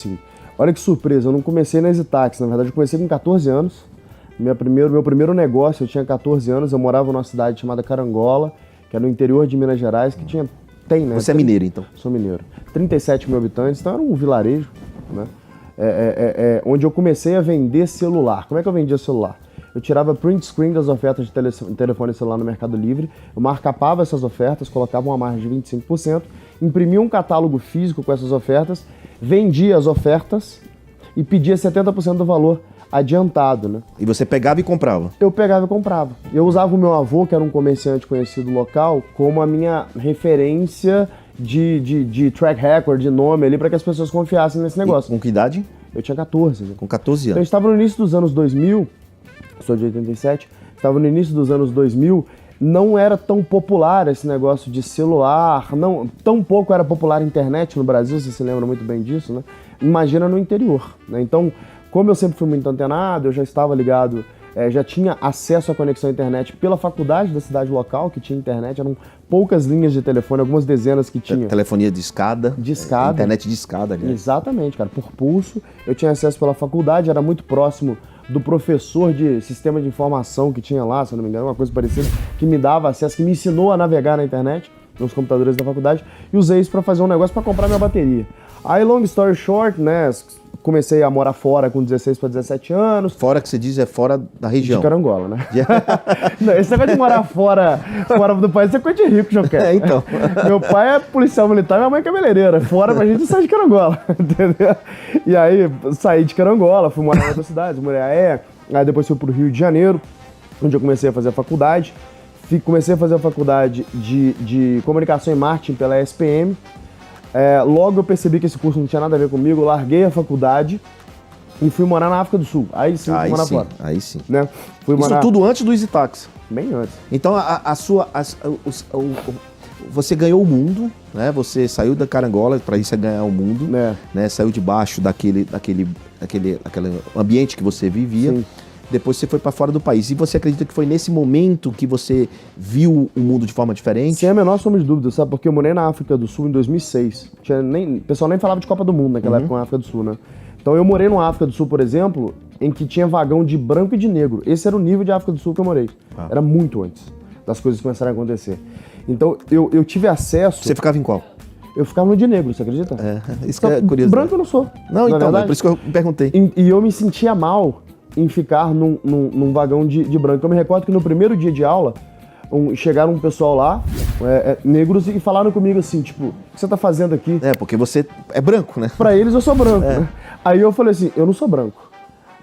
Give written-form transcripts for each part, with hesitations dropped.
Sim. Olha que surpresa, eu não comecei na EasyTax, na verdade eu comecei com 14 anos. Meu primeiro negócio, eu tinha 14 anos, eu morava numa cidade chamada Carangola, que é no interior de Minas Gerais, que tem, né? Você é mineiro, então? Sou mineiro. 37 mil habitantes, então era um vilarejo, né? Onde eu comecei a vender celular. Como é que eu vendia celular? Eu tirava print screen das ofertas de telefone celular no Mercado Livre, eu marcapava essas ofertas, colocava uma margem de 25%, imprimia um catálogo físico com essas ofertas, vendia as ofertas e pedia 70% do valor adiantado, né? E você pegava e comprava? Eu pegava e comprava. Eu usava o meu avô, que era um comerciante conhecido local, como a minha referência de track record, de nome ali, para que as pessoas confiassem nesse negócio. E com que idade? Eu tinha 14. Né? Com 14 Então, eu anos. estava no início dos anos 2000, sou de 87, estava no início dos anos 2000, não era tão popular esse negócio de celular, não, tão pouco era popular a internet no Brasil, você se lembra muito bem disso, né? Imagina no interior, né? Então, como eu sempre fui muito antenado, eu já estava ligado, já tinha acesso à conexão à internet pela faculdade da cidade local, que tinha internet, eram poucas linhas de telefone, algumas dezenas que tinha. Telefonia de escada. De escada. Internet de escada, aliás. Exatamente, cara, por pulso. Eu tinha acesso pela faculdade, era muito próximo do professor de sistema de informação que tinha lá, se eu não me engano, uma coisa parecida, que me dava acesso, que me ensinou a navegar na internet, nos computadores da faculdade, e usei isso para fazer um negócio para comprar minha bateria. Aí, long story short, né, comecei a morar fora com 16 para 17 anos. Fora que você diz é fora da região. De Carangola, né? Não, esse negócio de morar fora do país é coisa de rico, Joquete. Então. Meu pai é policial militar e minha mãe é cabeleireira. Fora pra gente sair de Carangola, entendeu? E aí, saí de Carangola, fui morar em outras cidades, Muriaé, aí depois fui pro Rio de Janeiro, onde eu comecei a fazer a faculdade. Comecei a fazer a faculdade de comunicação e marketing pela SPM. Logo eu percebi que esse curso não tinha nada a ver comigo, eu larguei a faculdade e fui morar na África do Sul. Aí sim, fui morar fora. Aí sim. Né? Fui Isso morar... tudo antes do EasyTax. Bem antes. Então você ganhou o mundo, né? Você saiu da Carangola para isso é ganhar o mundo, né? Saiu debaixo daquele ambiente que você vivia. Sim. Depois você foi para fora do país. E você acredita que foi nesse momento que você viu o mundo de forma diferente? Sem a menor sombra de dúvida, sabe? Porque eu morei na África do Sul em 2006. O pessoal nem falava de Copa do Mundo naquela época na África do Sul, né? Então eu morei na África do Sul, por exemplo, em que tinha vagão de branco e de negro. Esse era o nível de África do Sul que eu morei. Era muito antes das coisas começarem a acontecer. Então eu tive acesso... Você ficava em qual? Eu ficava no de negro, você acredita? Isso que é curioso. Branco eu não sou. Não, então, é por isso que eu perguntei. E eu me sentia mal em ficar num vagão de branco. Eu me recordo que no primeiro dia de aula, chegaram um pessoal lá, negros, e falaram comigo assim, tipo, o que você tá fazendo aqui? Porque você é branco, né? Pra eles eu sou branco, né? Aí eu falei assim, eu não sou branco.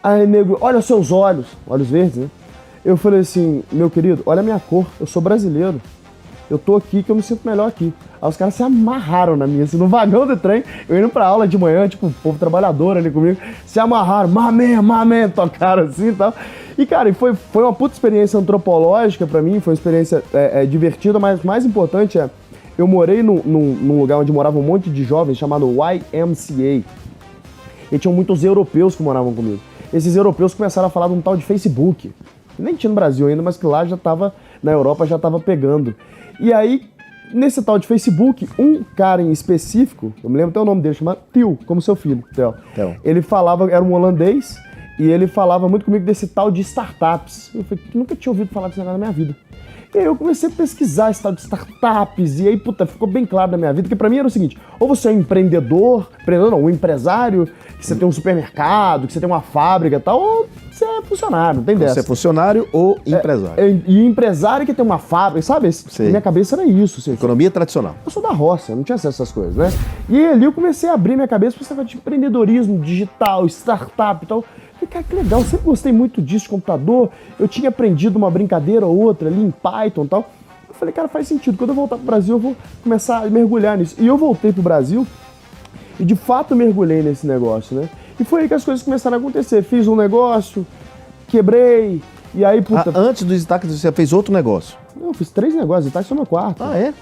Aí negro, olha os seus olhos verdes, né? Eu falei assim, meu querido, olha a minha cor, eu sou brasileiro. Eu tô aqui que eu me sinto melhor aqui. Aí os caras se amarraram na minha, assim, no vagão do trem, eu indo pra aula de manhã, tipo, o povo trabalhador ali comigo, se amarraram, mamãe, tocaram assim e tal. E, cara, foi uma puta experiência antropológica pra mim, foi uma experiência divertida, mas mais importante eu morei num lugar onde morava um monte de jovens chamado YMCA. E tinham muitos europeus que moravam comigo. Esses europeus começaram a falar de um tal de Facebook. Nem tinha no Brasil ainda, mas que lá já tava, na Europa já tava pegando. E aí, nesse tal de Facebook, um cara em específico, eu me lembro até o nome dele, chama Theo, como seu filho, Theo. Ele falava, era um holandês, e ele falava muito comigo desse tal de startups. Eu falei, nunca tinha ouvido falar desse negócio na minha vida. E aí eu comecei a pesquisar esse tal de startups, e aí, ficou bem claro na minha vida, que pra mim era o seguinte, ou você é um empreendedor não, um empresário, que você tem um supermercado, que você tem uma fábrica e tal, ou você é funcionário, não tem dessa. Você é funcionário ou empresário. E empresário que tem uma fábrica, sabe? Na minha cabeça era isso. Assim. Economia tradicional. Eu sou da roça, não tinha acesso a essas coisas, né? E aí ali eu comecei a abrir minha cabeça para esse negócio de empreendedorismo digital, startup e tal. Falei, cara, que legal, eu sempre gostei muito disso, de computador. Eu tinha aprendido uma brincadeira ou outra ali em Python e tal. Eu falei, cara, faz sentido. Quando eu voltar pro Brasil, eu vou começar a mergulhar nisso. E eu voltei pro Brasil e de fato mergulhei nesse negócio, né? E foi aí que as coisas começaram a acontecer. Fiz um negócio, quebrei, e aí, puta... Antes do EasyTax você fez outro negócio? Não, eu fiz 3 negócios, EasyTax só no quarto. É?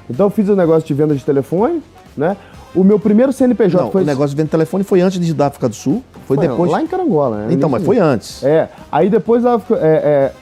Então eu fiz o negócio de venda de telefone, né? O meu primeiro CNPJ não, foi... o negócio de venda de telefone foi antes da África do Sul? Foi depois? Lá em Carangola, né? Então, mas foi antes. Aí depois da África...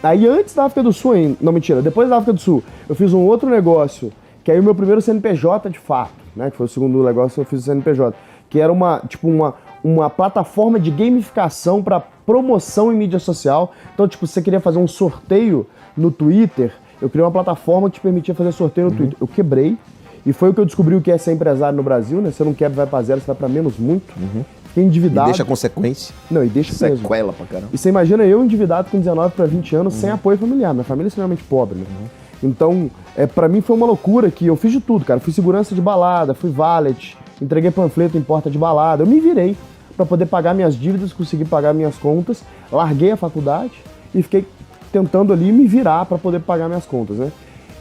aí antes da África do Sul ainda... Não, mentira. Depois da África do Sul, eu fiz um outro negócio, que aí o meu primeiro CNPJ de fato, né? Que foi o segundo negócio que eu fiz o CNPJ. que era uma plataforma de gamificação para promoção em mídia social. Então, tipo, se você queria fazer um sorteio no Twitter, eu criei uma plataforma que te permitia fazer sorteio no Twitter. Eu quebrei, e foi o que eu descobri o que é ser empresário no Brasil, né? Você não quebra, vai pra zero, você vai pra menos muito. Fiquei endividado. E deixa consequência. Não, e deixa mesmo. Sequela pra caramba. E você imagina eu endividado com 19 para 20 anos, sem apoio familiar. Minha família é extremamente pobre, né? Então, pra mim foi uma loucura que eu fiz de tudo, cara. Fui segurança de balada, fui valet, entreguei panfleto em porta de balada. Eu me virei para poder pagar minhas dívidas, conseguir pagar minhas contas, larguei a faculdade e fiquei tentando ali me virar para poder pagar minhas contas, né?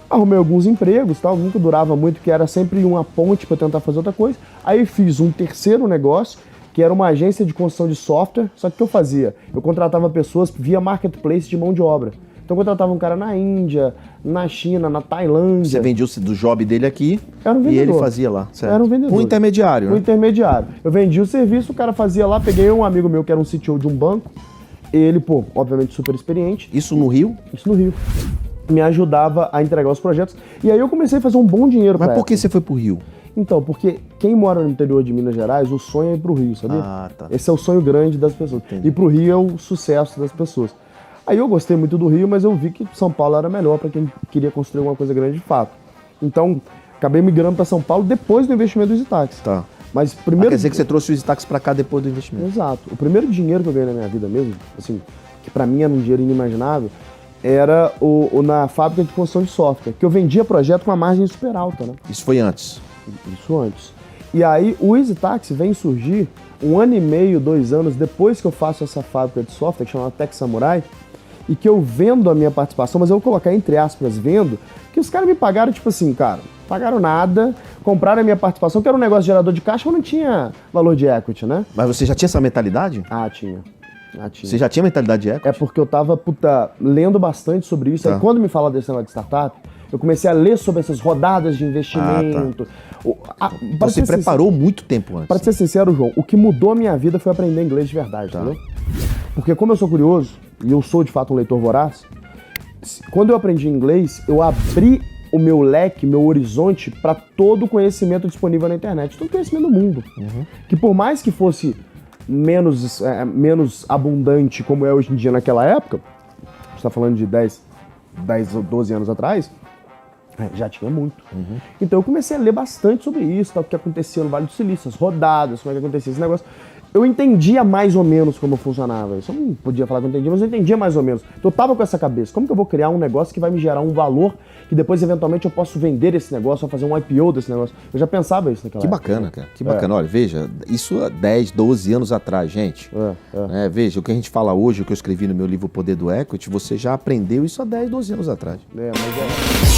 Arrumei alguns empregos, tal, nunca durava muito, que era sempre uma ponte para tentar fazer outra coisa. Aí fiz um terceiro negócio, que era uma agência de construção de software, só que o que eu fazia? Eu contratava pessoas via marketplace de mão de obra. Então eu contratava um cara na Índia, na China, na Tailândia. Você vendia do job dele aqui era um vendedor. E ele fazia lá, certo? Era um vendedor. Um intermediário, né? Um intermediário. Eu vendia o serviço, o cara fazia lá, peguei um amigo meu que era um CTO de um banco, ele, pô, obviamente super experiente. Isso no Rio? Isso no Rio. Me ajudava a entregar os projetos. E aí eu comecei a fazer um bom dinheiro. Mas por que você foi pro Rio? Então, porque quem mora no interior de Minas Gerais, o sonho é ir pro Rio, sabia? Ah, tá. Esse é o sonho grande das pessoas. Entendi. Ir pro Rio é o sucesso das pessoas. Aí eu gostei muito do Rio, mas eu vi que São Paulo era melhor para quem queria construir alguma coisa grande de fato. Então, acabei migrando para São Paulo depois do investimento do EasyTaxi. Tá. Mas primeiro... quer dizer que você trouxe o EasyTaxi para cá depois do investimento? Exato. O primeiro dinheiro que eu ganhei na minha vida mesmo, assim, que para mim era um dinheiro inimaginável, era na fábrica de construção de software, que eu vendia projeto com uma margem super alta, né? Isso foi antes? Isso antes. E aí o EasyTaxi vem surgir 1 ano e meio, 2 anos depois que eu faço essa fábrica de software, que chama Tech Samurai, e que eu vendo a minha participação, mas eu vou colocar entre aspas, vendo, que os caras me pagaram, tipo assim, cara, pagaram nada, compraram a minha participação, que era um negócio de gerador de caixa, mas não tinha valor de equity, né? Mas você já tinha essa mentalidade? Ah, tinha. Você já tinha mentalidade de equity? É porque eu tava, lendo bastante sobre isso. Tá. Aí quando me fala desse negócio de startup, eu comecei a ler sobre essas rodadas de investimento. Tá. Você preparou muito tempo antes. Para ser sincero, João, o que mudou a minha vida foi aprender inglês de verdade, tá. Entendeu? Porque como eu sou curioso, e eu sou de fato um leitor voraz, quando eu aprendi inglês, eu abri o meu leque, meu horizonte para todo o conhecimento disponível na internet, todo o conhecimento do mundo. Que por mais que fosse menos abundante como é hoje em dia naquela época, a gente tá falando de 10 ou 12 anos atrás, já tinha muito. Então eu comecei a ler bastante sobre isso, o que acontecia no Vale do Silício, as rodadas, como é que acontecia esse negócio. Eu entendia mais ou menos como funcionava isso. Eu não podia falar que eu entendia, mas eu entendia mais ou menos. Então eu tava com essa cabeça. Como que eu vou criar um negócio que vai me gerar um valor que depois, eventualmente, eu posso vender esse negócio ou fazer um IPO desse negócio? Eu já pensava isso naquela época. Que bacana, cara. Que bacana. Olha, veja, isso há 10, 12 anos atrás, gente. Veja, o que a gente fala hoje, o que eu escrevi no meu livro O Poder do Equity, você já aprendeu isso há 10, 12 anos atrás. Mas